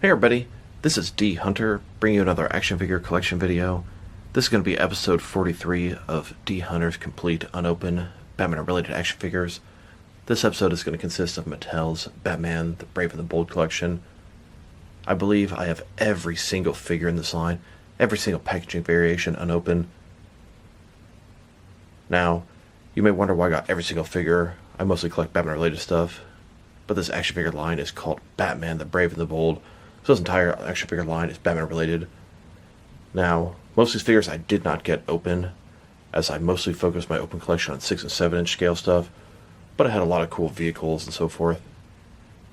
Hey everybody, this is dHunter, bringing you another action figure collection video. This is going to be episode 43 of dHunter's complete unopened Batman-related action figures. This episode is going to consist of Mattel's Batman, the Brave and the Bold collection. I believe I have every single figure in this line, every single packaging variation unopened. Now, you may wonder why I got every single figure. I mostly collect Batman-related stuff, but this action figure line is called Batman, the Brave and the Bold. So this entire action figure line is Batman related. Now, most of these figures I did not get open, as I mostly focused my open collection on 6 and 7 inch scale stuff, but I had a lot of cool vehicles and so forth.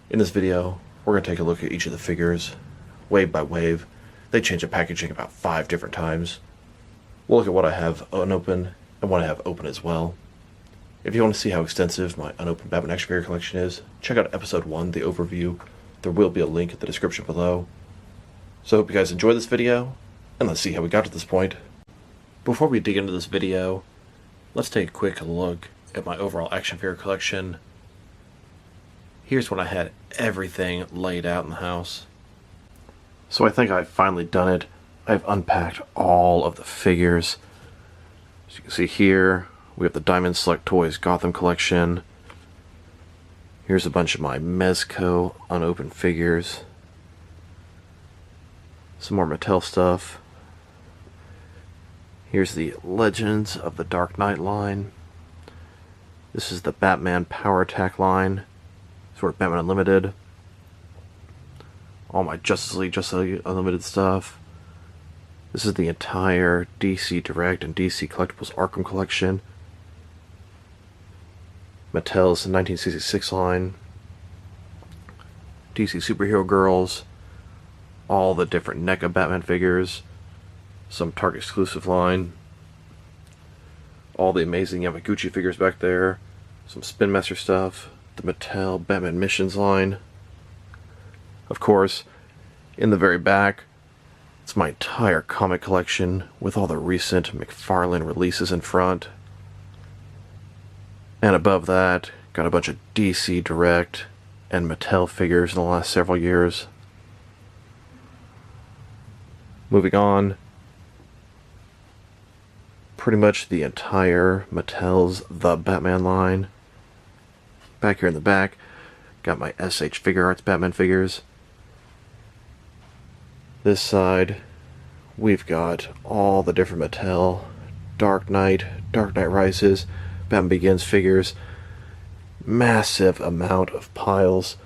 In this video, we're going to take a look at each of the figures, wave by wave. They change the packaging about 5 different times. We'll look at what I have unopened and what I have open as well. If you want to see how extensive my unopened Batman action figure collection is, check out episode 1, the overview. There will be a link in the description below. So I hope you guys enjoy this video, and let's see how we got to this point. Before we dig into this video, let's take a quick look at my overall action figure collection. Here's when I had everything laid out in the house. So I think I've finally done it. I've unpacked all of the figures. As you can see here, we have the Diamond Select Toys Gotham collection. Here's a bunch of my Mezco unopened figures. Some more Mattel stuff. Here's the Legends of the Dark Knight line. This is the Batman Power Attack line. Sort of Batman Unlimited. All my Justice League Unlimited stuff. This is the entire DC Direct and DC Collectibles Arkham collection. Mattel's 1966 line, DC Superhero Girls, all the different NECA Batman figures, some Target exclusive line, all the amazing Yamaguchi figures back there, some Spin Master stuff, the Mattel Batman Missions line. Of course, in the very back, it's my entire comic collection with all the recent McFarlane releases in front. And above that, got a bunch of DC Direct and Mattel figures in the last several years. Moving on, pretty much the entire Mattel's The Batman line. Back here in the back, got my SH Figure Arts Batman figures. This side, we've got all the different Mattel Dark Knight Rises, Batman Begins figures. Massive amount of piles.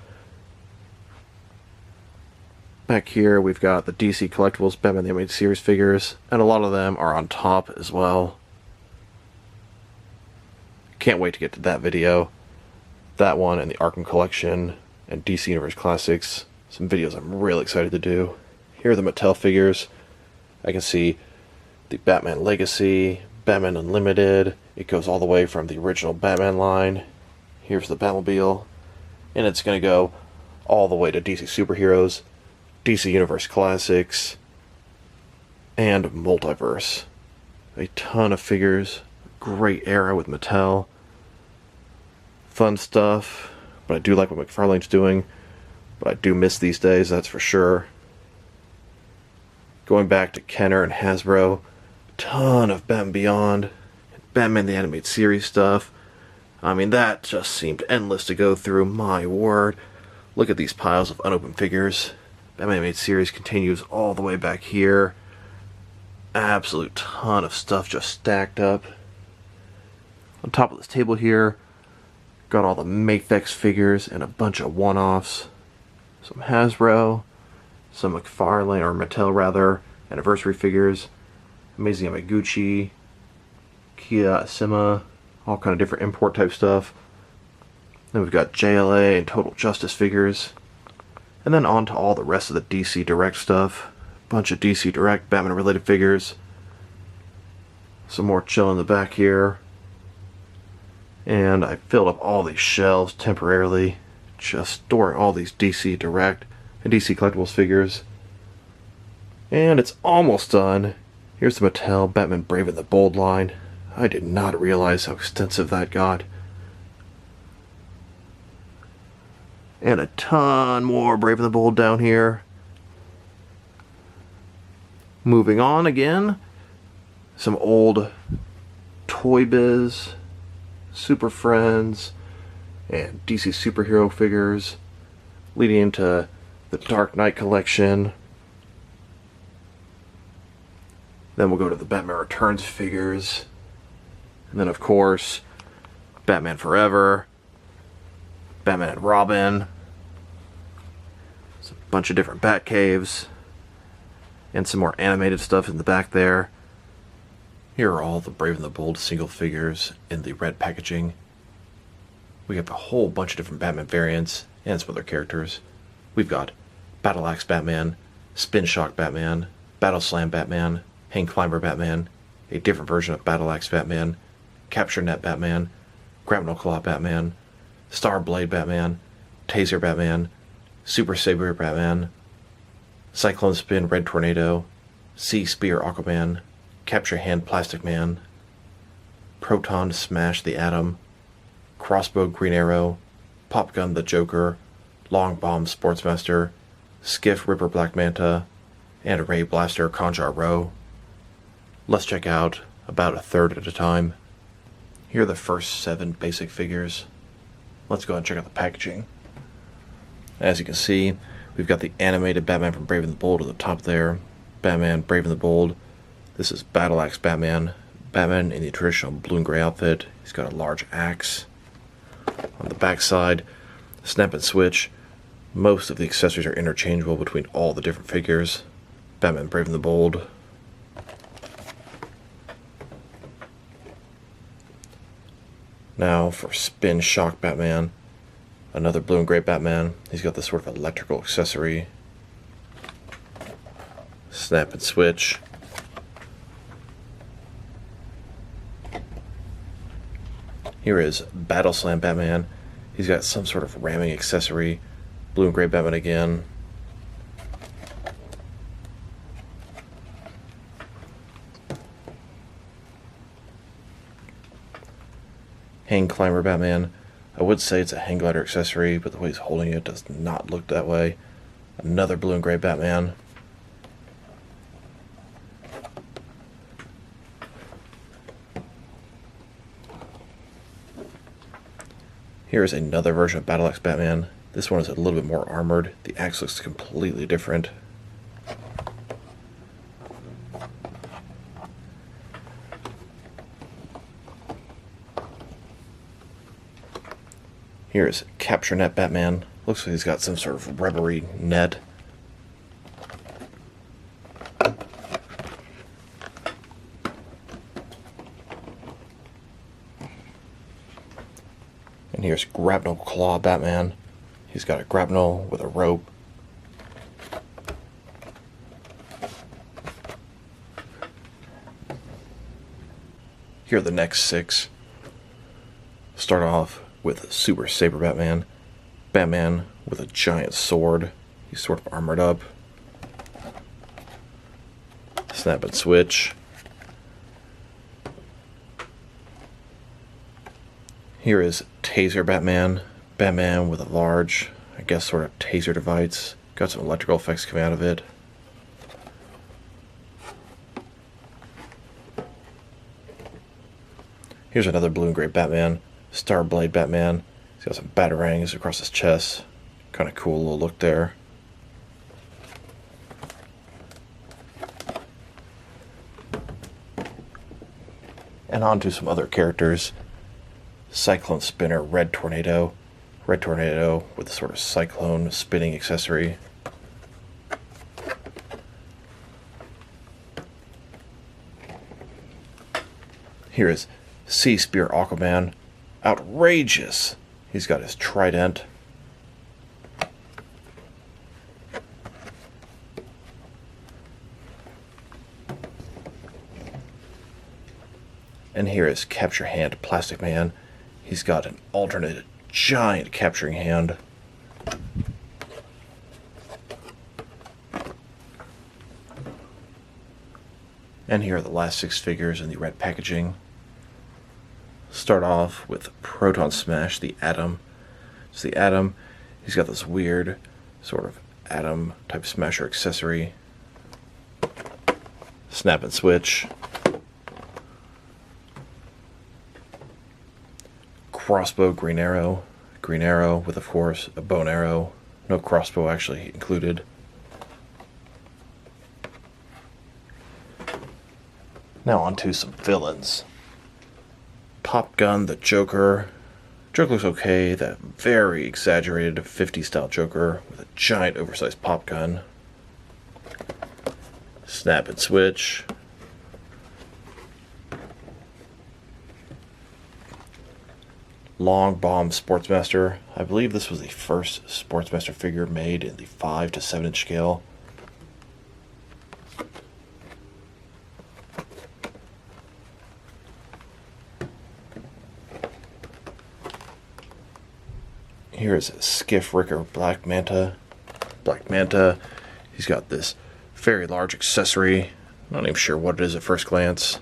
Back here we've got the DC Collectibles Batman the Animated Series figures, and a lot of them are on top as well. Can't wait to get to that video. That one and the Arkham collection and DC Universe Classics. Some videos I'm really excited to do. Here are the Mattel figures. I can see the Batman Legacy, Batman Unlimited. It goes all the way from the original Batman line. Here's the Batmobile. And it's going to go all the way to DC Superheroes, DC Universe Classics, and Multiverse. A ton of figures. Great era with Mattel. Fun stuff. But I do like what McFarlane's doing. But I do miss these days, that's for sure. Going back to Kenner and Hasbro. Ton of Batman Beyond. Batman the Animated Series stuff. I mean, that just seemed endless to go through. My word. Look at these piles of unopened figures. Batman Animated Series continues all the way back here. Absolute ton of stuff just stacked up. On top of this table here, got all the Mafex figures and a bunch of one-offs. Some Hasbro, some McFarlane, or Mattel rather, anniversary figures. Amazing Yamaguchi, Kia Asima, all kind of different import type stuff. Then we've got JLA and Total Justice figures. And then on to all the rest of the DC Direct stuff. Bunch of DC Direct Batman related figures. Some more chill in the back here. And I filled up all these shelves temporarily, just storing all these DC Direct and DC Collectibles figures. And it's almost done. Here's the Mattel Batman Brave and the Bold line. I did not realize how extensive that got. And a ton more Brave and the Bold down here. Moving on again, some old Toy Biz, Super Friends, and DC superhero figures, leading into the Dark Knight collection. Then we'll go to the Batman Returns figures, and then of course Batman Forever, Batman and Robin, a bunch of different Batcaves, and some more animated stuff in the back there. Here are all the Brave and the Bold single figures in the red packaging. We have a whole bunch of different Batman variants and some other characters. We've got Battle Axe Batman, Spin Shock Batman, Battle Slam Batman, Hang Climber Batman, a different version of Battle Axe Batman, Capture Net Batman, Grapnel Claw Batman, Star Blade Batman, Taser Batman, Super Saber Batman, Cyclone Spin Red Tornado, Sea Spear Aquaman, Capture Hand Plastic Man, Proton Smash the Atom, Crossbow Green Arrow, Pop Gun the Joker, Long Bomb Sportsmaster, Skiff Ripper Black Manta, and Ray Blaster Conjar Row. Let's check out about a third at a time. Here are the first 7 basic figures. Let's go ahead and check out the packaging. As you can see, we've got the animated Batman from Brave and the Bold at the top there. Batman Brave and the Bold. This is Battle Axe Batman. Batman in the traditional blue and gray outfit. He's got a large axe. On the back side, snap and switch. Most of the accessories are interchangeable between all the different figures. Batman Brave and the Bold. Now for Spin Shock Batman. Another blue and gray Batman. He's got this sort of electrical accessory. Snap and switch. Here is Battle Slam Batman. He's got some sort of ramming accessory. Blue and gray Batman again. Hang Climber Batman. I would say it's a hang glider accessory, but the way he's holding it does not look that way. Another blue and gray Batman. Here is another version of Battle Axe Batman. This one is a little bit more armored. The axe looks completely different. Here's Capture Net Batman. Looks like he's got some sort of rubbery net. And here's Grapnel Claw Batman. He's got a grapnel with a rope. Here are the next 6. Start off with Super Saber Batman. Batman with a giant sword. He's sort of armored up. Snap and switch. Here is Taser Batman. Batman with a large, I guess, sort of taser device. Got some electrical effects coming out of it. Here's another blue and gray Batman. Star Blade Batman. He's got some batarangs across his chest. Kind of cool little look there. And on to some other characters. Cyclone Spinner Red Tornado. Red Tornado with a sort of cyclone spinning accessory. Here is Sea Spear Aquaman. Outrageous! He's got his trident. And here is Capture Hand Plastic Man. He's got an alternate giant capturing hand. And here are the last 6 figures in the red packaging. Start off with Proton Smash, the Atom. It's the Atom. He's got this weird sort of Atom type smasher accessory. snap and switch, crossbow green arrow with, of course, a bow and arrow. No crossbow actually included. Now on to some villains. Pop gun, the Joker. Joker looks okay. That very exaggerated 50s style Joker with a giant oversized pop gun. Snap and switch. Long Bomb Sportsmaster. I believe this was the first Sportsmaster figure made in the 5 to 7 inch scale. Here is Skiff Ricker Black Manta. He's got this very large accessory. Not even sure what it is at first glance.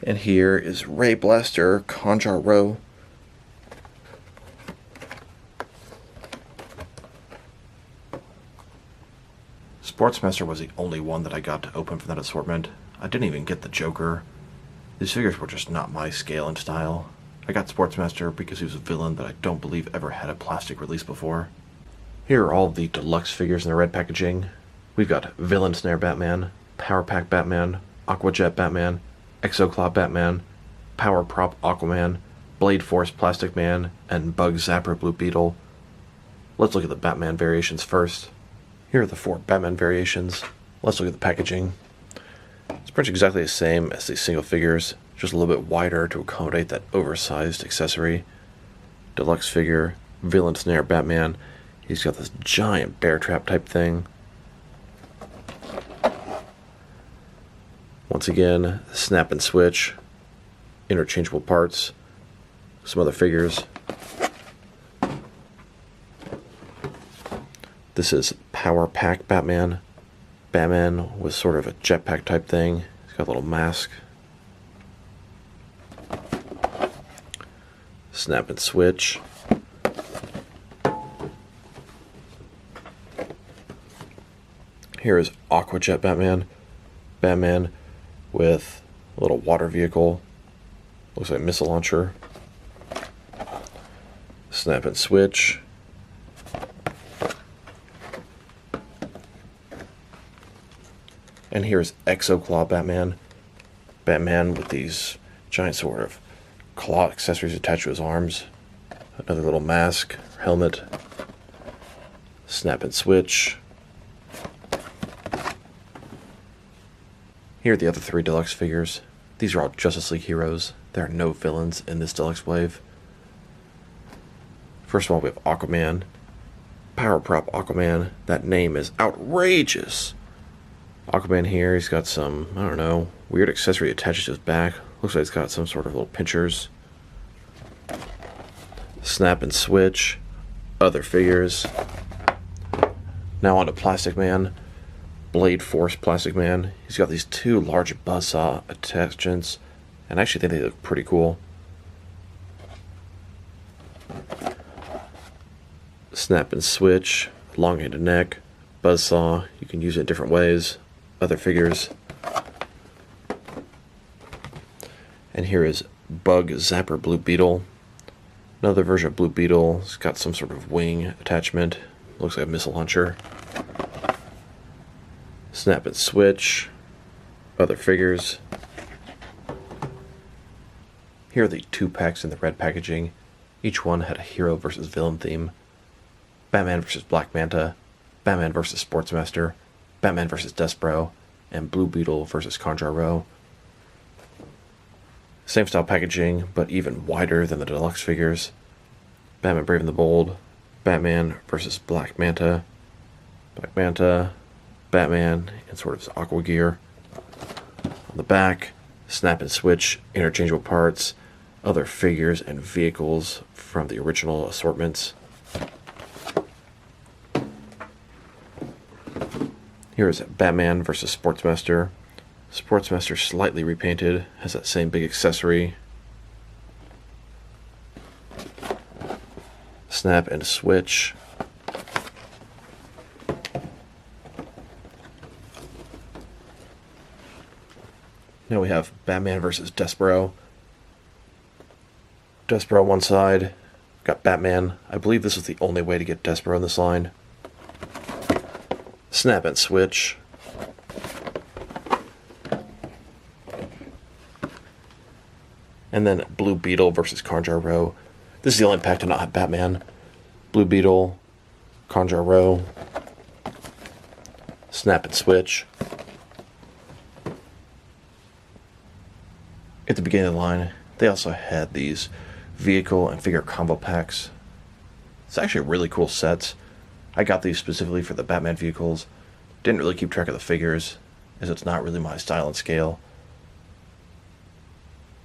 And here is Ray Blaster Conjar Row. Sportsmaster was the only one that I got to open from that assortment. I didn't even get the Joker. These figures were just not my scale and style. I got Sportsmaster because he was a villain that I don't believe ever had a plastic release before. Here are all of the deluxe figures in the red packaging. We've got Villain Snare Batman, Power Pack Batman, Aquajet Batman, Exoclaw Batman, Power Prop Aquaman, Blade Force Plastic Man, and Bug Zapper Blue Beetle. Let's look at the Batman variations first. Here are the 4 Batman variations. Let's look at the packaging. It's pretty much exactly the same as the single figures, just a little bit wider to accommodate that oversized accessory. Deluxe figure, Villain Snare Batman. He's got this giant bear trap type thing. Once again, snap and switch, interchangeable parts, some other figures. This is Power Pack Batman. Batman with sort of a jetpack type thing. He's got a little mask. Snap and switch. Here is Aquajet Batman. Batman with a little water vehicle. Looks like a missile launcher. Snap and switch. And here's Exoclaw Batman. Batman with these giant sort of claw accessories attached to his arms. Another little mask, helmet. Snap and switch. Here are the other 3 deluxe figures. These are all Justice League heroes. There are no villains in this deluxe wave. First of all, we have Aquaman. Power Prop Aquaman. That name is outrageous. Aquaman here, he's got some, I don't know, weird accessory attached to his back. Looks like he's got some sort of little pinchers. Snap and switch. Other figures. Now on to Plastic Man. Blade Force Plastic Man. He's got these 2 large buzzsaw attachments, and I actually think they look pretty cool. Snap and switch. Elongated neck. Buzzsaw. You can use it in different ways. Other figures. And here is Bug Zapper Blue Beetle. Another version of Blue Beetle. It's got some sort of wing attachment. Looks like a missile launcher. Snap and switch. Other figures. Here are the 2 packs in the red packaging. Each one had a hero versus villain theme. Batman vs. Black Manta. Batman vs. Sportsmaster. Batman vs. Despero, and Blue Beetle vs. Conjar Row. Same style packaging, but even wider than the deluxe figures. Batman Brave and the Bold, Batman vs. Black Manta, Batman in sort of aqua gear. On the back, snap and switch, interchangeable parts, other figures and vehicles from the original assortments. Here is Batman vs. Sportsmaster. Sportsmaster slightly repainted, has that same big accessory. snap and switch. Now we have Batman versus Despero. Despero on one side, got Batman. I believe this is the only way to get Despero in this line. Snap and switch. And then Blue Beetle versus Conjure-Row. This is the only pack to not have Batman. Blue Beetle, Conjure-Row, snap and switch. At the beginning of the line, they also had these vehicle and figure combo packs. It's actually really cool sets. I got these specifically for the Batman vehicles. Didn't really keep track of the figures, as it's not really my style and scale.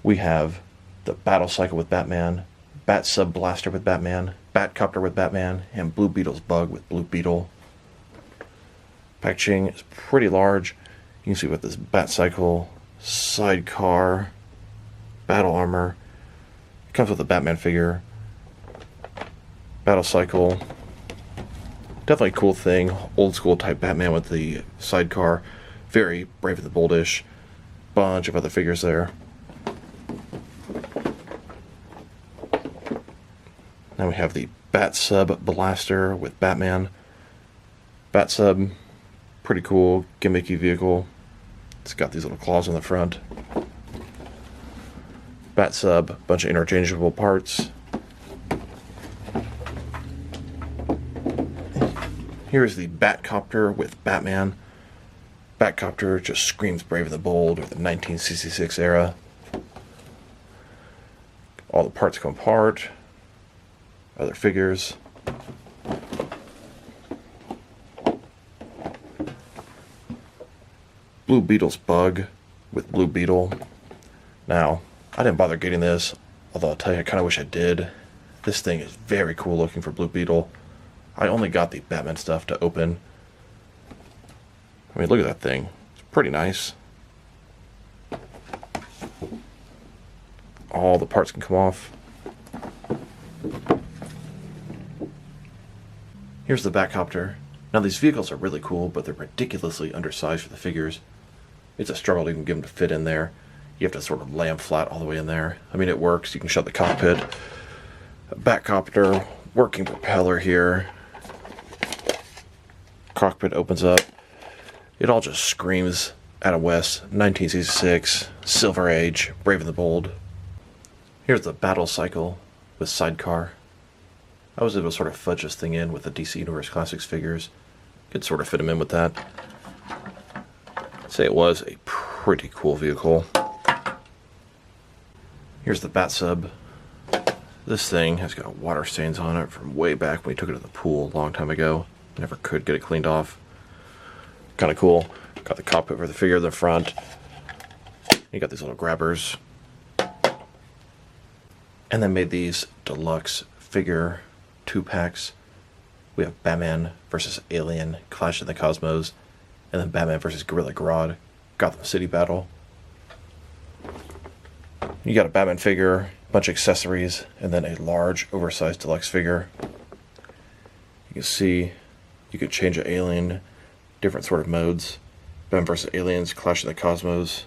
We have the Battle Cycle with Batman, Bat Sub Blaster with Batman, Batcopter with Batman, and Blue Beetle's Bug with Blue Beetle. Packaging is pretty large. You can see with this Bat Cycle, sidecar, battle armor. It comes with a Batman figure, Battle Cycle. Definitely a cool thing. Old school type Batman with the sidecar. Very Brave and the Boldish. Bunch of other figures there. Now we have the Bat Sub Blaster with Batman. Bat Sub, pretty cool, gimmicky vehicle. It's got these little claws on the front. Bat Sub, bunch of interchangeable parts. Here's the Batcopter with Batman. Batcopter just screams Brave and the Bold, or the 1966 era. All the parts come apart. Other figures. Blue Beetle's Bug with Blue Beetle. Now, I didn't bother getting this, although I'll tell you, I kind of wish I did. This thing is very cool looking for Blue Beetle. I only got the Batman stuff to open. I mean, look at that thing. It's pretty nice. All the parts can come off. Here's the Batcopter. Now these vehicles are really cool, but they're ridiculously undersized for the figures. It's a struggle to even get them to fit in there. You have to sort of lay them flat all the way in there. I mean, it works. You can shut the cockpit. Batcopter, working propeller here. Cockpit opens up. It all just screams Adam West, 1966, Silver Age, Brave and the Bold. Here's the Battle Cycle with sidecar. I was able to sort of fudge this thing in with the DC Universe Classics figures. Could sort of fit them in with that. I'd say it was a pretty cool vehicle. Here's the Bat Sub. This thing has got water stains on it from way back when we took it to the pool a long time ago. Never could get it cleaned off. Kind of cool. Got the cockpit for the figure in the front. You got these little grabbers. And then made these deluxe figure 2-packs. We have Batman versus Alien, Clash in the Cosmos, and then Batman versus Gorilla Grodd, Gotham City Battle. You got a Batman figure, a bunch of accessories, and then a large, oversized deluxe figure. You can see you could change an alien, different sort of modes. Batman versus Aliens, Clash in the Cosmos.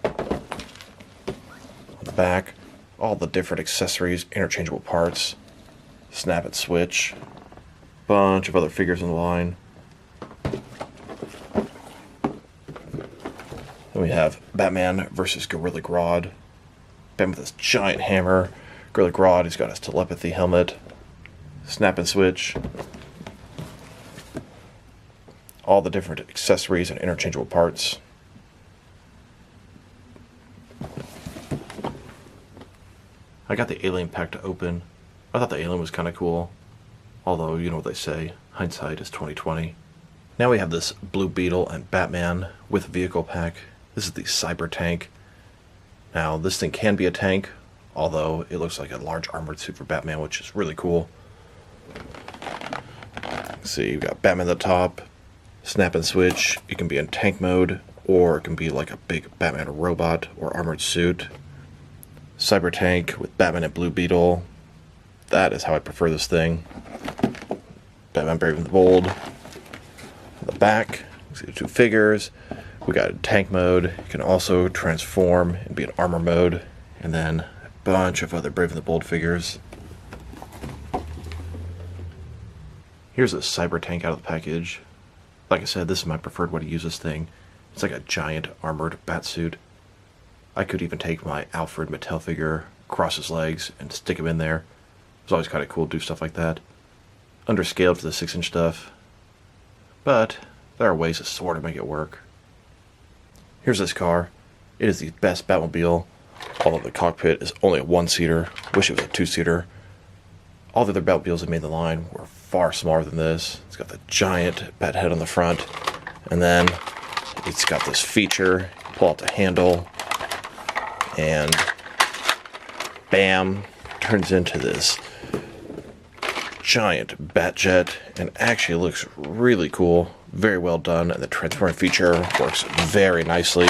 On the back, all the different accessories, interchangeable parts, snap and switch, bunch of other figures in the line. Then we have Batman versus Gorilla Grodd. Batman with this giant hammer. Gorilla Grodd, he's got his telepathy helmet. Snap and switch. All the different accessories and interchangeable parts. I got the Alien pack to open. I thought the Alien was kind of cool. Although, you know what they say, hindsight is 20/20. Now we have this Blue Beetle and Batman with vehicle pack. This is the Cyber Tank. Now, this thing can be a tank, although it looks like a large armored suit for Batman, which is really cool. See, you've got Batman at the top, snap and switch. It can be in tank mode, or it can be like a big Batman robot or armored suit. Cyber Tank with Batman and Blue Beetle. that is how I prefer this thing. Batman Brave and the Bold. On the back, you see the two figures. We got tank mode. You can also transform and be in armor mode. And then a bunch of other Brave and the Bold figures. Here's a cyber tank out of the package. Like I said, this is my preferred way to use this thing. It's like a giant armored batsuit. I could even take my Alfred Mattel figure, cross his legs, and stick him in there. It's always kind of cool to do stuff like that. Underscaled for the 6-inch stuff. But there are ways to sort of make it work. Here's this car. It is the best Batmobile. Although the cockpit is only a 1-seater. Wish it was a 2-seater. All the other Batmobiles that made the line were far smaller than this. It's got the giant bat head on the front. And then it's got this feature. You pull out the handle. And bam, turns into this giant bat jet, and actually looks really cool, very well done, and the transforming feature works very nicely.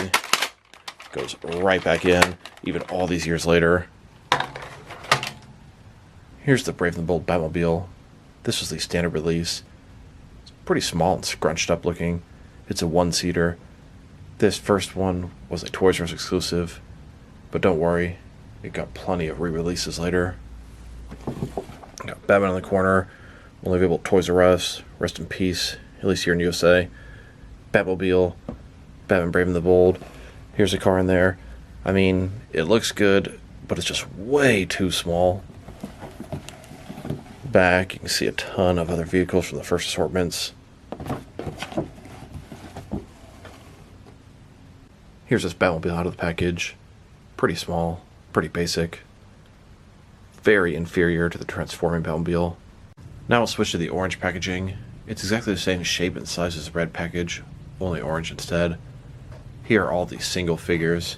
Goes right back in, even all these years later. Here's the Brave and the Bold Batmobile. This was the standard release. It's pretty small and scrunched up looking. It's a 1-seater. This first one was a Toys R Us exclusive. But don't worry, it got plenty of re-releases later. Got Batman in the corner, only available at Toys R Us, rest in peace, at least here in USA. Batmobile, Batman Brave and the Bold. Here's a car in there. I mean, it looks good, but it's just way too small. Back, you can see a ton of other vehicles from the first assortments. Here's this Batmobile out of the package. Pretty small, pretty basic. Very inferior to the transforming Batmobile. Now we'll switch to the orange packaging. It's exactly the same shape and size as the red package, only orange instead. Here are all these single figures.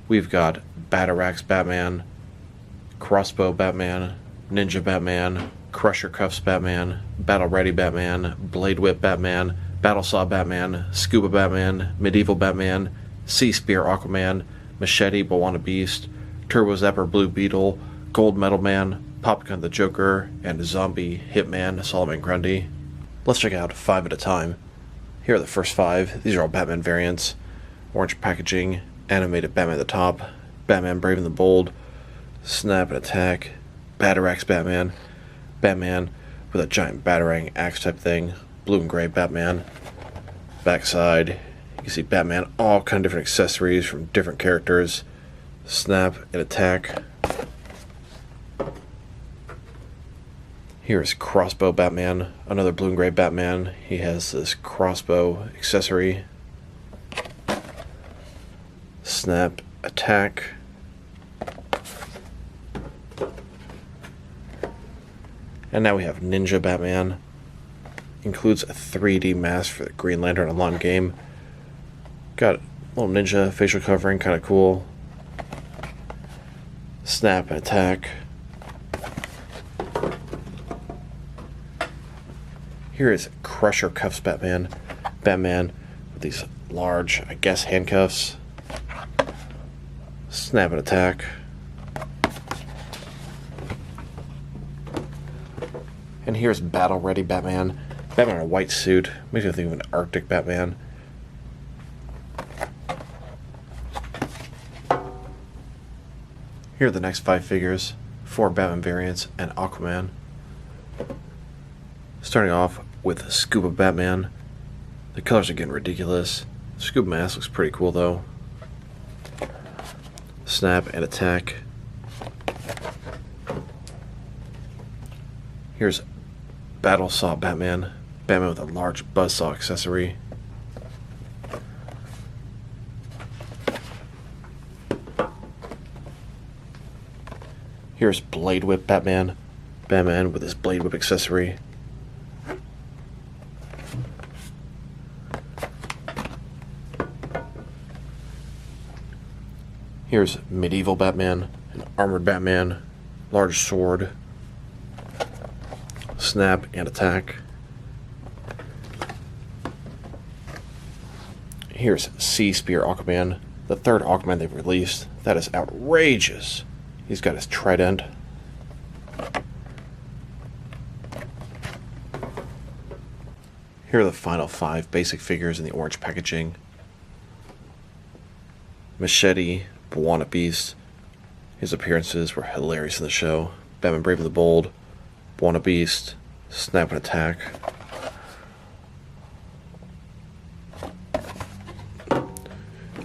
We've got Batarax Batman, Crossbow Batman, Ninja Batman, Crusher Cuffs Batman, Battle Ready Batman, Blade Whip Batman, Battle Saw Batman, Scuba Batman, Medieval Batman, Sea Spear Aquaman, Machete Bwana Beast, Turbo Zapper Blue Beetle, Gold Metal Man, Popgun the Joker, and Zombie Hitman Solomon Grundy. Let's check out 5 at a time. Here are the first 5. These are all Batman variants. Orange packaging, animated Batman at the top, Batman Brave and the Bold, Snap and Attack, Batarax Batman, Batman with a giant batarang axe type thing, blue and gray Batman. Backside, you can see Batman, all kind of different accessories from different characters. Snap and Attack. Here's Crossbow Batman, another blue and gray Batman. He has this crossbow accessory. Snap, Attack. And now we have Ninja Batman. Includes a 3D mask for the Green Lantern Online game. Got a little ninja facial covering, kind of cool. Snap and Attack. Here is Crusher Cuffs Batman. Batman with these large, I guess, handcuffs. Snap and Attack. And here's Battle Ready Batman. Batman in a white suit. Makes me think of an Arctic Batman. Here are the next 5 figures. 4 Batman variants and Aquaman. Starting off with Scuba Batman. The colors are getting ridiculous. Scuba mask looks pretty cool though. Snap and Attack. Here's Battle Saw Batman. Batman with a large buzzsaw accessory. Here's Blade Whip Batman. Batman with his Blade Whip accessory. Here's Medieval Batman, an armored Batman, large sword, Snap and Attack. Here's Sea Spear Aquaman, the 3rd Aquaman they've released. That is outrageous. He's got his trident. Here are the final 5 basic figures in the orange packaging. Machete, Buona Beast. His appearances were hilarious in the show. Batman Brave and the Bold, Buona Beast, Snap and Attack.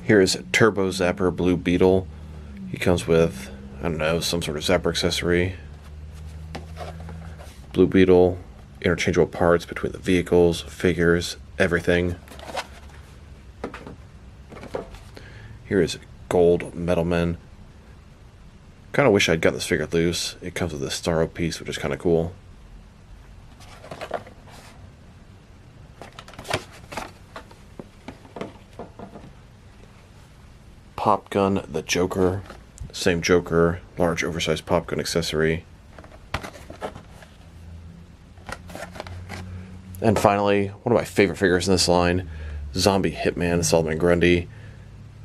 Here is Turbo Zapper Blue Beetle. He comes with, I don't know, some sort of zapper accessory. Blue Beetle, interchangeable parts between the vehicles, figures, everything. Here is Gold Metalman. Kind of wish I'd got this figure loose. It comes with this Starro piece, which is kind of cool. Pop Gun the Joker. Same Joker, large oversized pop gun accessory. And finally, one of my favorite figures in this line, Zombie Hitman Solomon Grundy.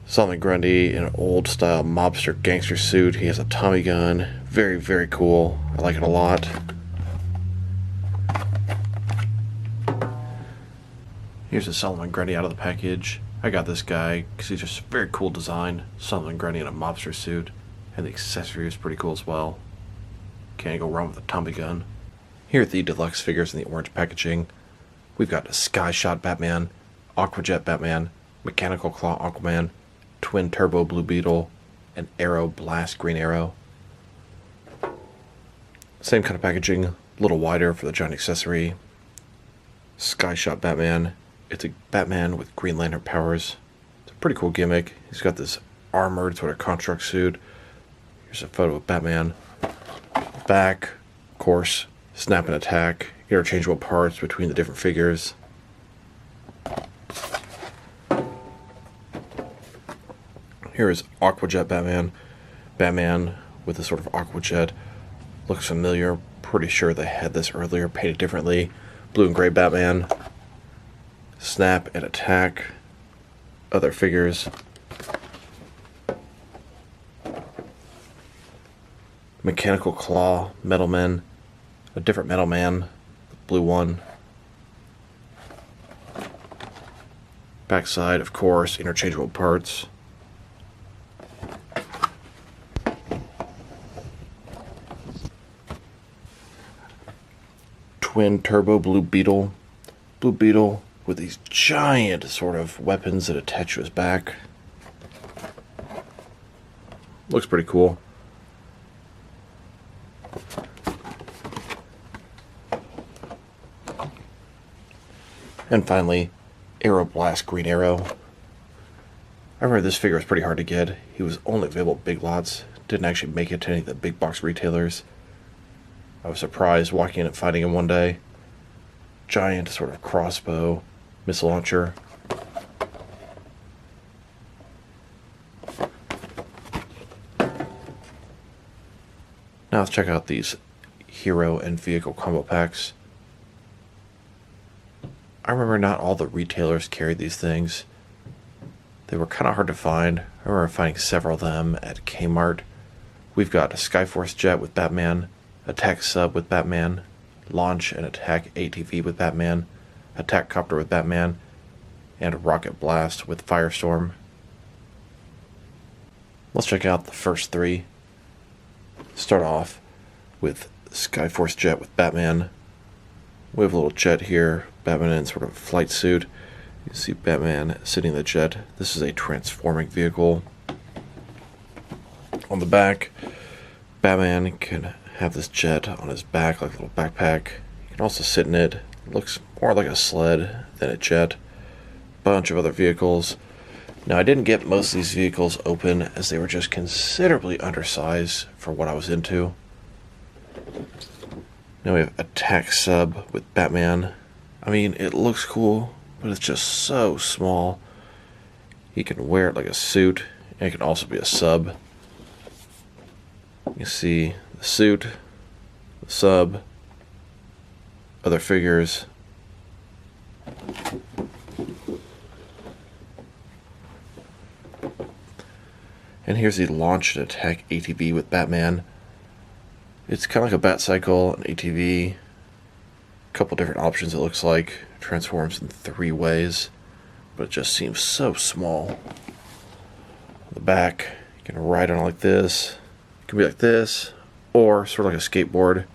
Solomon Grundy in an old style mobster gangster suit. He has a Tommy gun. Very, very cool. I like it a lot. Here's a Solomon Grundy out of the package. I got this guy because he's just very cool design. Solomon Grundy in a mobster suit. And the accessory is pretty cool as well. Can't go wrong with a Tommy gun. Here are the deluxe figures in the orange packaging. We've got a Sky Shot Batman, Aquajet Batman, Mechanical Claw Aquaman, Twin Turbo Blue Beetle, and Arrow Blast Green Arrow. Same kind of packaging, a little wider for the giant accessory. Sky Shot Batman. It's a Batman with Green Lantern powers. It's a pretty cool gimmick. He's got this armored sort of construct suit. Here's a photo of Batman. Back, of course, Snap and Attack, interchangeable parts between the different figures. Here is Aquajet Batman. Batman with a sort of Aquajet. Looks familiar. Pretty sure they had this earlier, painted differently. Blue and gray Batman. Snap and Attack. Other figures. Mechanical Claw, Metal Men, a different Metal Man, blue one. Backside, of course, interchangeable parts. Twin Turbo Blue Beetle. Blue Beetle with these giant sort of weapons that attach to his back. Looks pretty cool. And finally, Arrow Blast Green Arrow. I remember this figure was pretty hard to get. He was only available at Big Lots. Didn't actually make it to any of the big box retailers. I was surprised walking in and finding him one day. Giant sort of crossbow, missile launcher. Now let's check out these hero and vehicle combo packs. I remember not all the retailers carried these things. They were kind of hard to find. I remember finding several of them at Kmart. We've got a Skyforce Jet with Batman, Attack Sub with Batman, Launch and Attack ATV with Batman, Attack Copter with Batman, and Rocket Blast with Firestorm. Let's check out the first 3. Start off with Skyforce Jet with Batman. We have a little jet here, Batman in sort of a flight suit. You can see Batman sitting in the jet. This is a transforming vehicle. On the back, Batman can have this jet on his back like a little backpack. You can also sit in it. It looks more like a sled than a jet. Bunch of other vehicles. Now, I didn't get most of these vehicles open as they were just considerably undersized for what I was into. Now we have Attack Sub with Batman. I mean, it looks cool, but it's just so small. He can wear it like a suit, and it can also be a sub. You see the suit, the sub, other figures. And here's the Launch and Attack ATV with Batman. It's kind of like a Bat Cycle, an ATV. couple different options, it looks like. Transforms in 3 ways, but it just seems so small. On the back, you can ride on it like this. It can be like this, or sort of like a skateboard.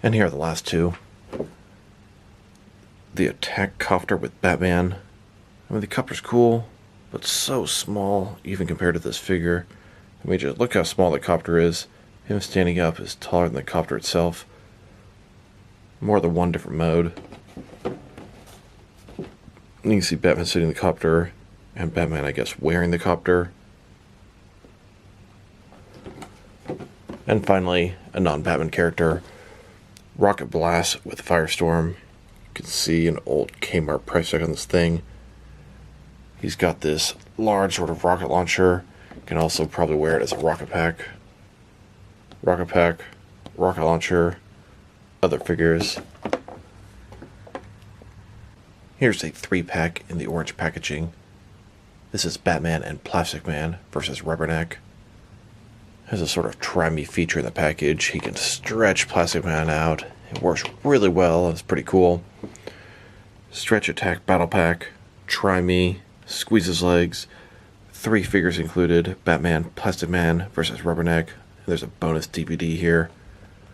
And here are the last two. The attack copter with Batman. I mean, the copter's cool, but so small, even compared to this figure. I mean, just look how small the copter is. Him standing up is taller than the copter itself. More than one different mode. You can see Batman sitting in the copter, and Batman, I guess, wearing the copter. And finally, a non-Batman character, Rocket Blast with Firestorm. You can see an old Kmart price tag on this thing. He's got this large sort of rocket launcher. You can also probably wear it as a rocket pack. Rocket pack, rocket launcher, other figures. Here's a 3-pack in the orange packaging. This is Batman and Plastic Man versus Rubberneck. Has a sort of try-me feature in the package. He can stretch Plastic Man out. It works really well. It's pretty cool. Stretch Attack Battle Pack. Try Me. Squeeze his legs. 3 figures included. Batman, Plastic Man versus Rubberneck. And there's a bonus DVD here.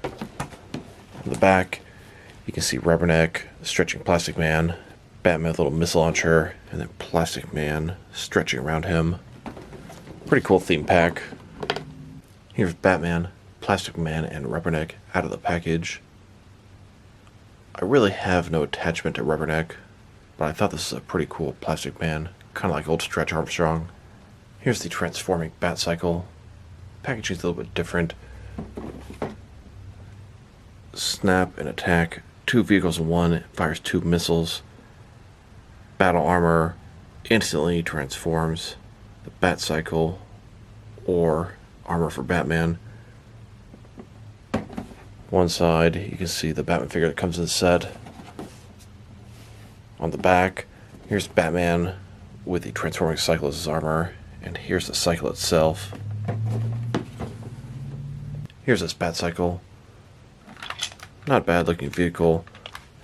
On the back, you can see Rubberneck stretching Plastic Man. Batman with a little missile launcher. And then Plastic Man stretching around him. Pretty cool theme pack. Here's Batman, Plastic Man, and Rubberneck out of the package. I really have no attachment to Rubberneck, but I thought this is a pretty cool Plastic Man, kind of like old Stretch Armstrong. Here's the transforming Bat Cycle. Packaging's a little bit different. Snap and attack, 2 vehicles in one, it fires 2 missiles. Battle armor, instantly transforms the Bat Cycle, or armor for Batman. One side, you can see the Batman figure that comes in the set. On the back, here's Batman with the transforming cycle as his armor, and here's the cycle itself. Here's this Bat Cycle. Not a bad looking vehicle.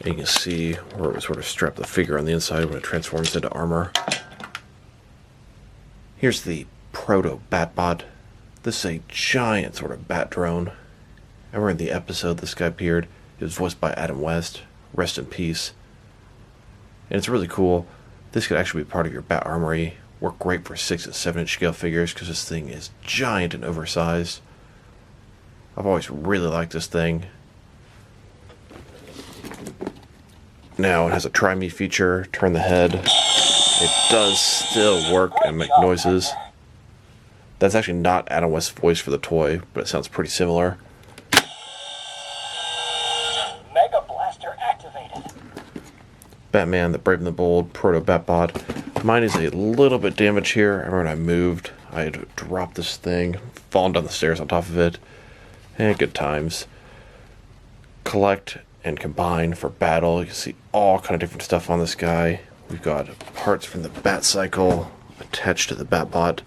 And you can see where it would sort of strap the figure on the inside when it transforms into armor. Here's the Proto Batbot. This is a giant sort of bat drone. I remember in the episode this guy appeared. It was voiced by Adam West. Rest in peace. And it's really cool. This could actually be part of your Bat Armory. Work great for 6 and 7 inch scale figures because this thing is giant and oversized. I've always really liked this thing. Now it has a try me feature. Turn the head. It does still work and make noises. That's actually not Adam West's voice for the toy, but it sounds pretty similar. Mega Blaster activated. Batman, the Brave and the Bold, Proto Batbot. Mine is a little bit damaged here. I remember when I moved, I had dropped this thing, fallen down the stairs on top of it. And good times. Collect and combine for battle. You can see all kind of different stuff on this guy. We've got parts from the Bat Cycle attached to the Batbot.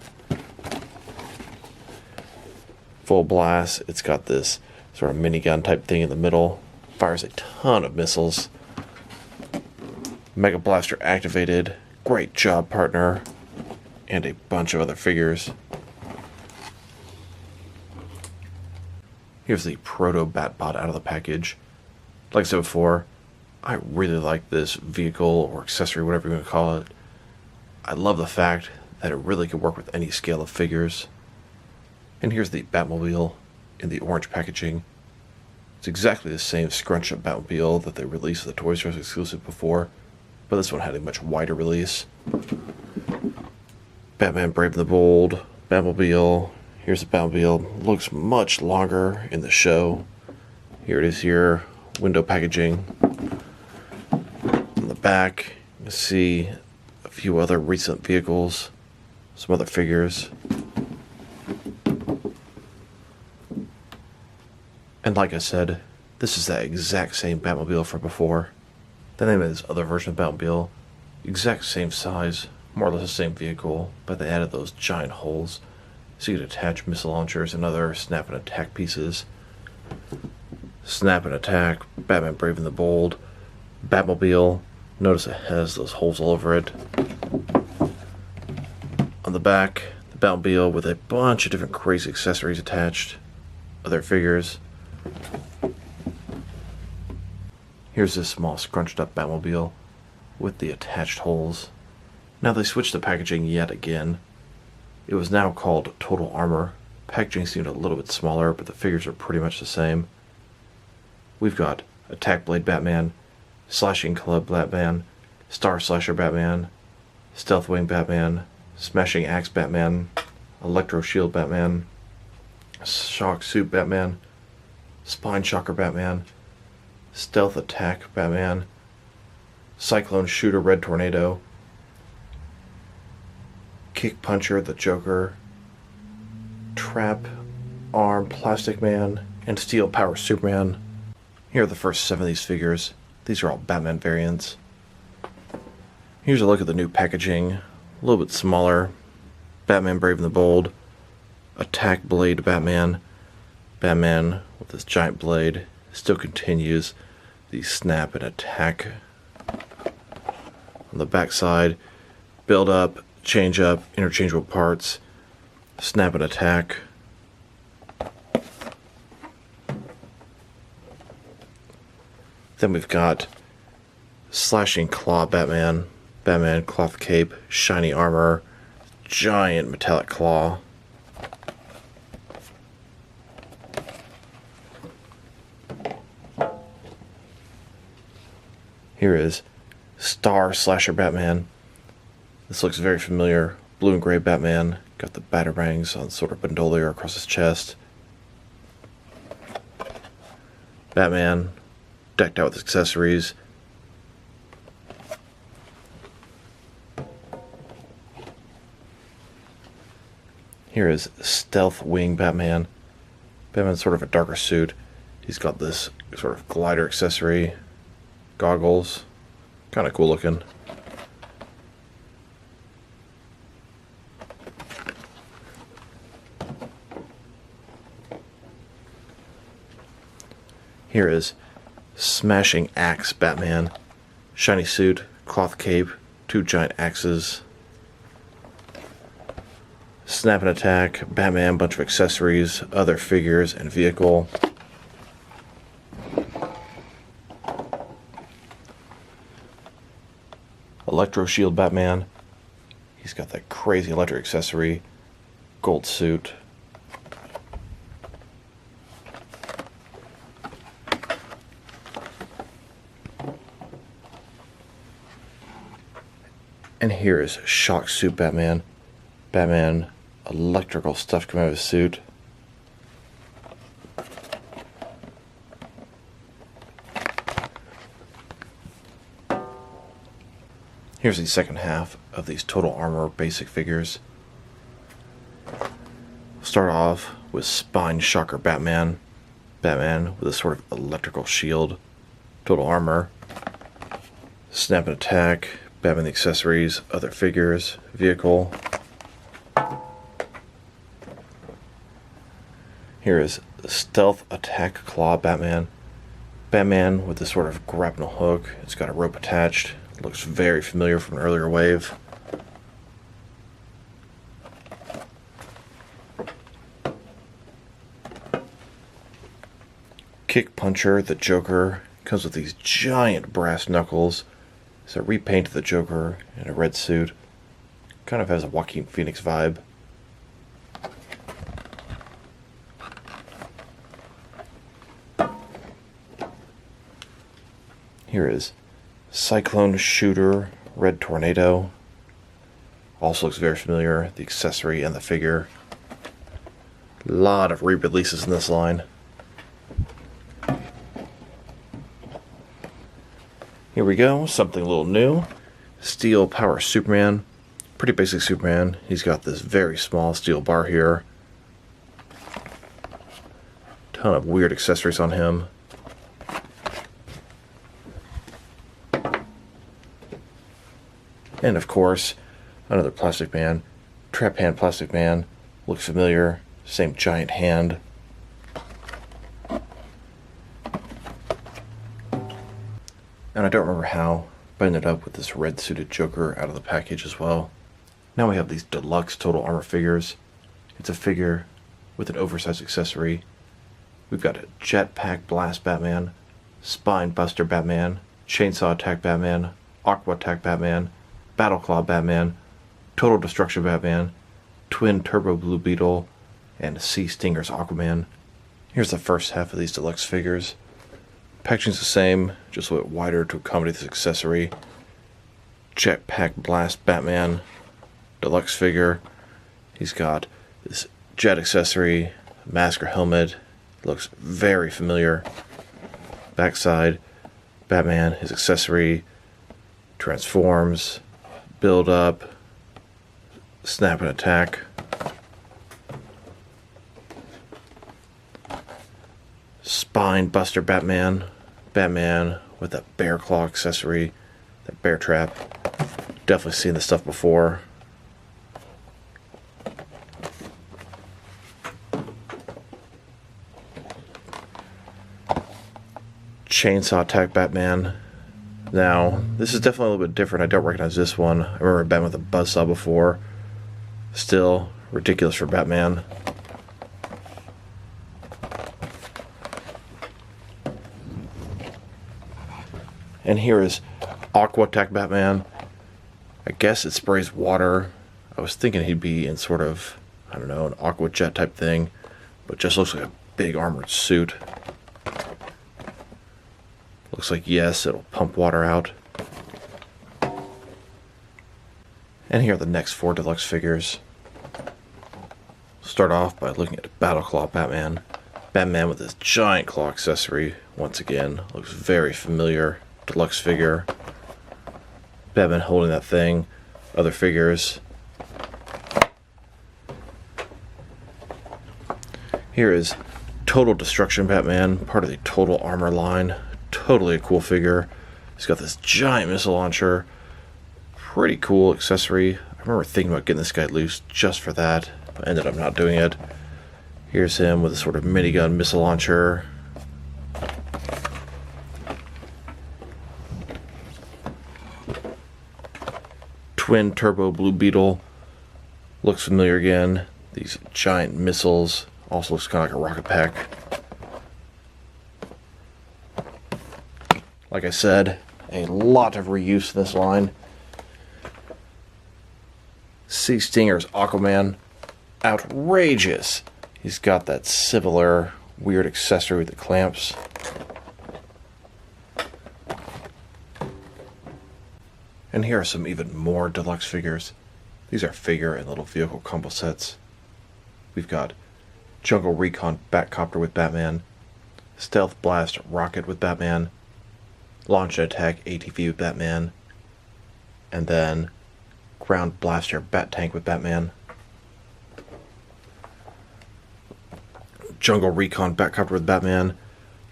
Full blast. It's got this sort of minigun type thing in the middle. Fires a ton of missiles. Mega Blaster activated. Great job, partner. And a bunch of other figures. Here's the Proto Batbot out of the package. Like I said before, I really like this vehicle or accessory, whatever you want to call it. I love the fact that it really can work with any scale of figures. And here's the Batmobile in the orange packaging. It's exactly the same scrunch up Batmobile that they released with the Toys R Us exclusive before, but this one had a much wider release. Batman Brave and the Bold, Batmobile. Here's the Batmobile. Looks much longer in the show. Here it is here. Window packaging. On the back, you can see a few other recent vehicles. Some other figures. And like I said, this is that exact same Batmobile from before. The name of this other version of Batmobile. Exact same size. More or less the same vehicle. But they added those giant holes. So you could attach missile launchers and other snap and attack pieces. Snap and Attack, Batman Brave and the Bold, Batmobile. Notice it has those holes all over it. On the back, the Batmobile with a bunch of different crazy accessories attached. Other figures. Here's this small scrunched up Batmobile with the attached holes. Now they switched the packaging yet again. It was now called Total Armor. Packaging seemed a little bit smaller, but the figures are pretty much the same. We've got Attack Blade Batman, Slashing Club Batman, Star Slasher Batman, Stealth Wing Batman, Smashing Axe Batman, Electro Shield Batman, Shock Suit Batman, Spine Shocker Batman, Stealth Attack Batman, Cyclone Shooter Red Tornado, Kick Puncher the Joker, Trap Arm Plastic Man, and Steel Power Superman. Here are the first 7 of these figures. These are all Batman variants. Here's a look at the new packaging. A little bit smaller. Batman Brave and the Bold, Attack Blade Batman, Batman with this giant blade, still continues the snap and attack. On the back side, build up, change up, interchangeable parts, snap and attack. Then we've got Slashing Claw Batman, Batman Cloth Cape, Shiny Armor, giant metallic claw. Here is Star Slasher Batman. This looks very familiar. Blue and gray Batman. Got the batarangs on sort of bandolier across his chest. Batman, decked out with accessories. Here is Stealth Wing Batman. Batman's sort of a darker suit. He's got this sort of glider accessory. Goggles. Kind of cool looking. Here is Smashing Axe Batman. Shiny suit, cloth cape, 2 giant axes. Snap and Attack, Batman, bunch of accessories, other figures, and vehicle. Electro Shield Batman. He's got that crazy electric accessory, gold suit. And here is Shock Suit Batman. Batman, electrical stuff coming out of his suit. Here's the second half of these Total Armor basic figures. We'll start off with Spine Shocker Batman. Batman with a sort of electrical shield. Total Armor. Snap and Attack. Batman the accessories, other figures, vehicle. Here is Stealth Attack Claw Batman. Batman with this sort of grapnel hook. It's got a rope attached. Looks very familiar from an earlier wave. Kick Puncher the Joker. Comes with these giant brass knuckles. It's a repaint of the Joker in a red suit. Kind of has a Joaquin Phoenix vibe. Here is Cyclone Shooter Red Tornado. Also looks very familiar, the accessory and the figure. A lot of re-releases in this line. Here we go, something a little new. Steel Power Superman. Pretty basic Superman. He's got this very small steel bar here. Ton of weird accessories on him. And of course, another Plastic Man. Trap Hand Plastic Man. Looks familiar. Same giant hand. I don't remember how, but I ended up with this red suited Joker out of the package as well. Now we have these deluxe total armor figures. It's a figure with an oversized accessory. We've got a jetpack blast Batman, spine buster Batman, chainsaw attack Batman, aqua attack Batman, battle claw Batman, total destruction Batman, twin turbo blue beetle, and sea stingers Aquaman. Here's the first half of these deluxe figures. Packaging's the same, just a little bit wider to accommodate this accessory. Jetpack blast Batman, deluxe figure. He's got this jet accessory, mask or helmet. Looks very familiar. Backside, Batman, his accessory, transforms, build up, snap and attack. Spine buster Batman. Batman with a bear claw accessory, that bear trap. Definitely seen this stuff before. Chainsaw attack Batman. Now, this is definitely a little bit different. I don't recognize this one. I remember Batman with a buzzsaw before. Still ridiculous for Batman. And here is Aqua Attack Batman. I guess it sprays water. I was thinking he'd be in sort of, I don't know, an Aqua Jet type thing. But just looks like a big armored suit. Looks like, yes, it'll pump water out. And here are the next 4 deluxe figures. Start off by looking at Battle Claw Batman. Batman with his giant claw accessory. Once again, looks very familiar. Deluxe figure. Batman holding that thing. Other figures. Here is Total Destruction Batman, part of the Total Armor line. Totally a cool figure. He's got this giant missile launcher. Pretty cool accessory. I remember thinking about getting this guy loose just for that. I ended up not doing it. Here's him with a sort of minigun missile launcher. Twin turbo blue beetle. Looks familiar again. These giant missiles. Also looks kind of like a rocket pack. Like I said, a lot of reuse in this line. Sea Stinger's Aquaman. Outrageous. He's got that similar weird accessory with the clamps. And here are some even more deluxe figures. These are figure and little vehicle combo sets. We've got Jungle Recon Batcopter with Batman, Stealth Blast Rocket with Batman, Launch and Attack ATV with Batman, and then Ground Blaster Bat Tank with Batman. Jungle Recon Batcopter with Batman.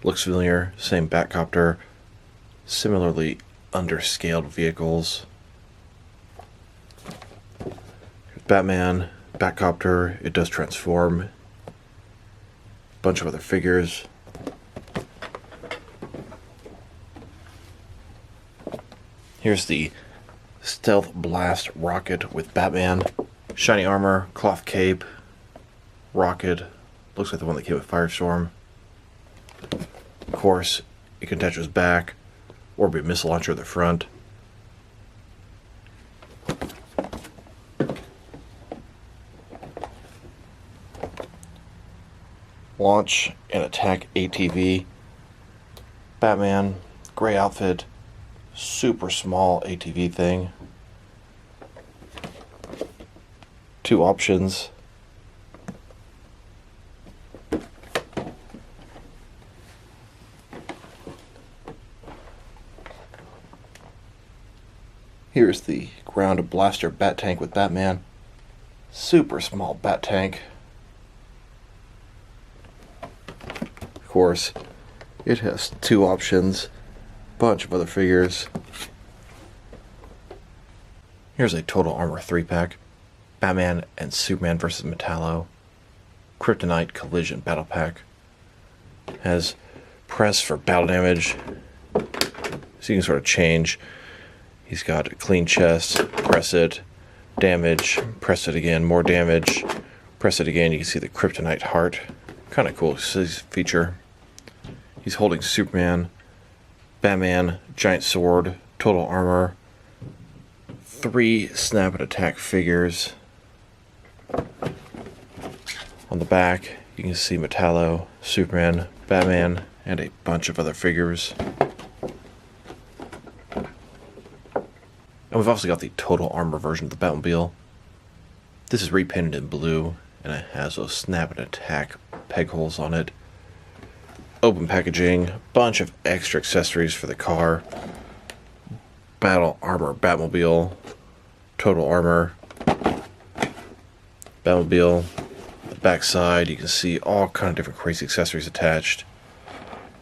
Looks familiar, same Batcopter. Similarly underscaled vehicles. Batman, Batcopter, it does transform. Bunch of other figures. Here's the Stealth Blast Rocket with Batman. Shiny armor, cloth cape, rocket. Looks like the one that came with Firestorm. Of course, it can attach to his back, or be a missile launcher at the front. Launch and Attack ATV. Batman, gray outfit, super small ATV thing. 2 options. Here's the Ground Blaster Bat Tank with Batman. Super small bat tank. Of course, it has 2 options. Bunch of other figures. Here's a Total Armor 3-pack. Batman and Superman vs. Metallo. Kryptonite Collision Battle Pack. Has press for battle damage. so you can sort of change. He's got a clean chest, press it, damage, press it again, more damage, press it again, you can see the kryptonite heart. Kind of cool feature. He's holding Superman, Batman, giant sword, total armor, 3 snap and attack figures. On the back, you can see Metallo, Superman, Batman, and a bunch of other figures. And we've also got the total armor version of the Batmobile. This is repainted in blue, and it has those snap and attack peg holes on it. Open packaging, bunch of extra accessories for the car. Battle armor Batmobile, total armor Batmobile. The back side, you can see all kind of different crazy accessories attached.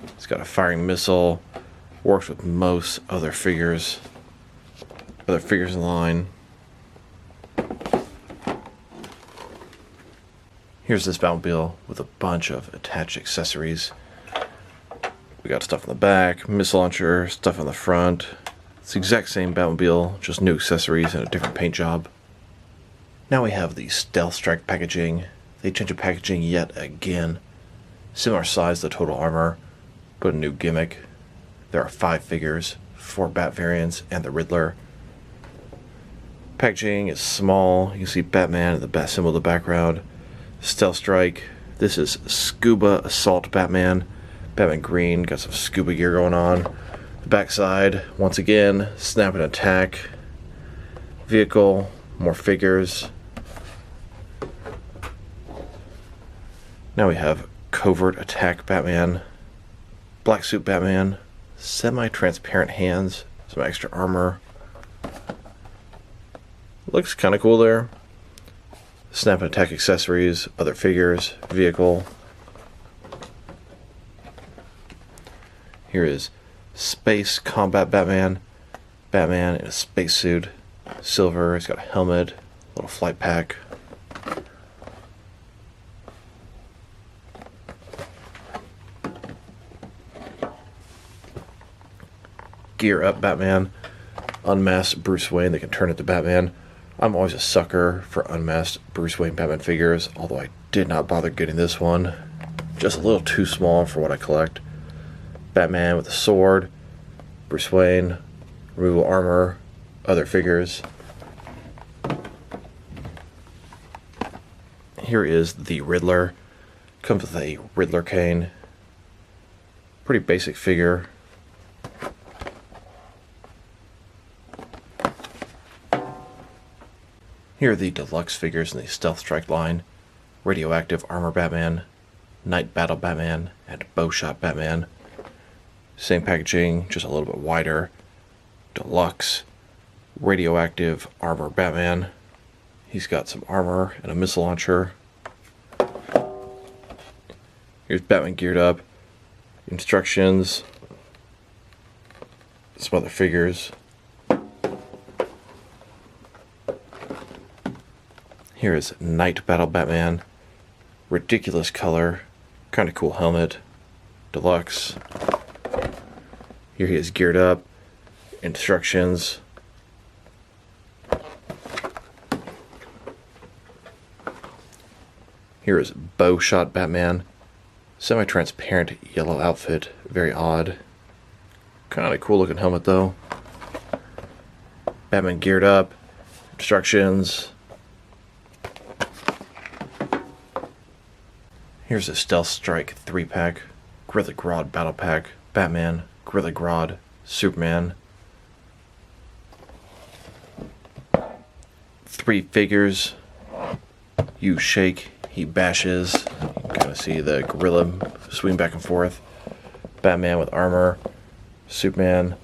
It's got a firing missile, works with most other figures in line. Here's this Batmobile with a bunch of attached accessories. We got stuff in the back, missile launcher, stuff on the front. It's the exact same Batmobile, just new accessories and a different paint job. Now we have the Stealth Strike packaging. They changed the packaging yet again. Similar size to the total armor, but a new gimmick. There are 5 figures, 4 Bat variants, and the Riddler. Packaging is small. You can see Batman and the Bat symbol in the background. Stealth Strike. This is Scuba Assault Batman. Batman green, got some scuba gear going on. The backside, once again, snap and attack. Vehicle, more figures. Now we have Covert Attack Batman. Black Suit Batman. Semi-transparent hands. Some extra armor. Looks kind of cool there. Snap and attack accessories, other figures, vehicle. Here is Space Combat Batman. Batman in a spacesuit. Silver, he's got a helmet, little flight pack. Gear Up Batman. Unmasked Bruce Wayne that can turn into Batman. I'm always a sucker for unmasked Bruce Wayne Batman figures, although I did not bother getting this one. Just a little too small for what I collect. Batman with a sword, Bruce Wayne, removal armor, other figures. Here is the Riddler. Comes with a Riddler cane. Pretty basic figure. Here are the deluxe figures in the Stealth Strike line. Radioactive Armor Batman, Night Battle Batman, and Bowshot Batman. Same packaging, just a little bit wider. Deluxe Radioactive Armor Batman. He's got some armor and a missile launcher. Here's Batman geared up. Instructions. Some other figures. Here is Night Battle Batman. Ridiculous color. Kind of cool helmet. Deluxe. Here he is geared up. Instructions. Here is Bowshot Batman. Semi-transparent yellow outfit. Very odd. Kind of cool looking helmet though. Batman geared up. Instructions. Here's a Stealth Strike 3-pack. Gorilla Grodd Battle Pack. Batman. Gorilla Grodd. Superman. 3 figures. You shake, he bashes. You can kind of see the gorilla swing back and forth. Batman with armor. Superman.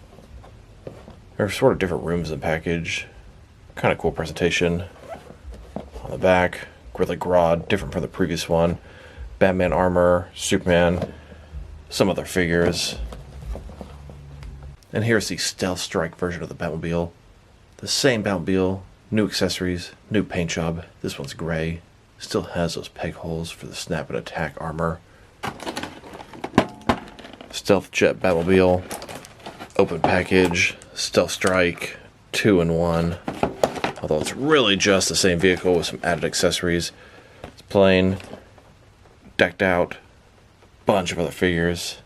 There are sort of different rooms in the package. Kind of cool presentation. On the back, Gorilla Grodd, different from the previous one. Batman armor, Superman, some other figures. And here's the Stealth Strike version of the Batmobile. The same Batmobile, new accessories, new paint job. This one's gray. Still has those peg holes for the snap and attack armor. Stealth Jet Batmobile. open package, Stealth Strike, 2-in-1. Although it's really just the same vehicle with some added accessories. It's plain, decked out, bunch of other figures.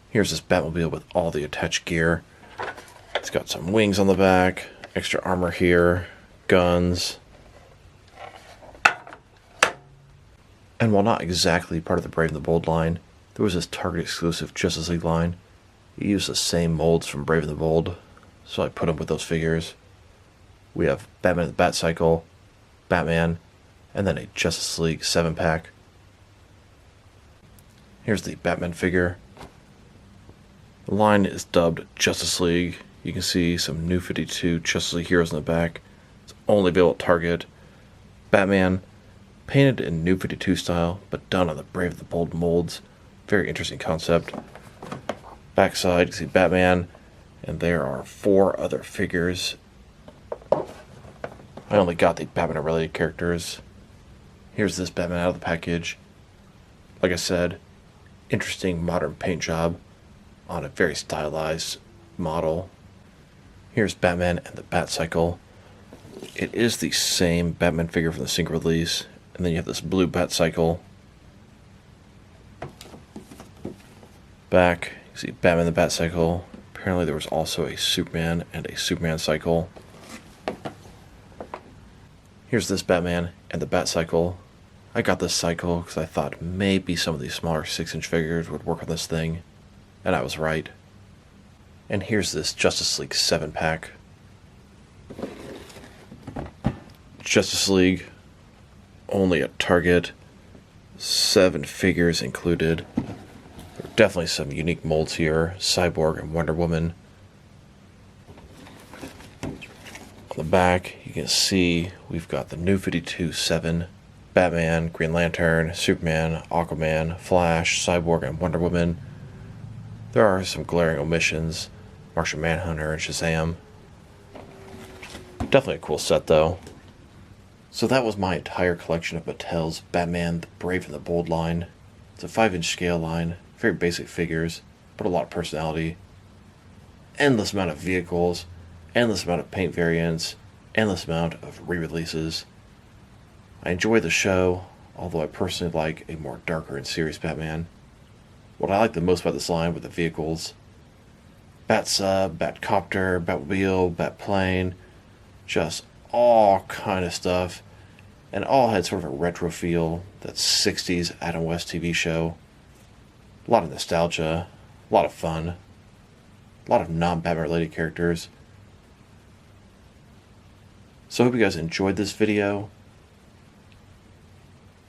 Here's this Batmobile with all the attached gear. It's got some wings on the back, extra armor here, guns. And while not exactly part of the Brave and the Bold line, there was this Target exclusive Justice League line. It used the same molds from Brave and the Bold, so I put them with those figures. We have Batman the Batcycle, Batman, and then a Justice League 7-pack. Here's the Batman figure. The line is dubbed Justice League. You can see some New 52 Justice League heroes in the back. It's only available at Target. Batman, painted in New 52 style, but done on the Brave and the Bold molds. Very interesting concept. Backside, you can see Batman, and there are 4 other figures. I only got the Batman-related characters. Here's this Batman out of the package. Like I said, interesting modern paint job on a very stylized model. Here's Batman and the Batcycle. It is the same Batman figure from the single release. And then you have this blue Batcycle. Back, you see Batman the Batcycle. Apparently there was also a Superman and a Superman cycle. Here's this Batman and the Batcycle. I got this cycle because I thought maybe some of these smaller 6-inch figures would work on this thing. And I was right. And here's this Justice League 7-pack. Justice League, only at Target. 7 figures included. There are definitely some unique molds here. Cyborg and Wonder Woman. On the back, you can see we've got the New 52 7, Batman, Green Lantern, Superman, Aquaman, Flash, Cyborg, and Wonder Woman. There are some glaring omissions. Martian Manhunter and Shazam. Definitely a cool set, though. So that was my entire collection of Mattel's Batman, the Brave and the Bold line. It's a 5-inch scale line. Very basic figures, but a lot of personality. Endless amount of vehicles. Endless amount of paint variants. Endless amount of re-releases. I enjoy the show, although I personally like a more darker and serious Batman. What I like the most about this line were the vehicles. Bat-Sub, Bat-Copter, Batmobile, Bat-Plane, just all kind of stuff. And all had sort of a retro feel, that 60s Adam West TV show. A lot of nostalgia, a lot of fun, a lot of non-Batman related characters. So I hope you guys enjoyed this video.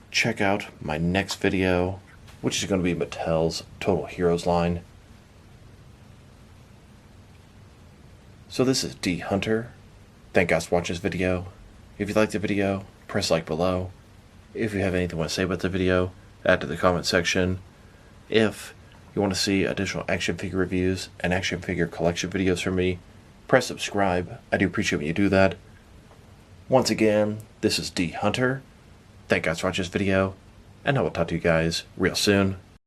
Check out my next video, which is going to be Mattel's Total Heroes line. So this is dHunter. Thank you guys for watching this video. If you liked the video, press like below. If you have anything you want to say about the video, add to the comment section. If you want to see additional action figure reviews and action figure collection videos from me, press subscribe. I do appreciate when you do that. Once again, this is dHunter. Thank you guys for watching this video, and I will talk to you guys real soon.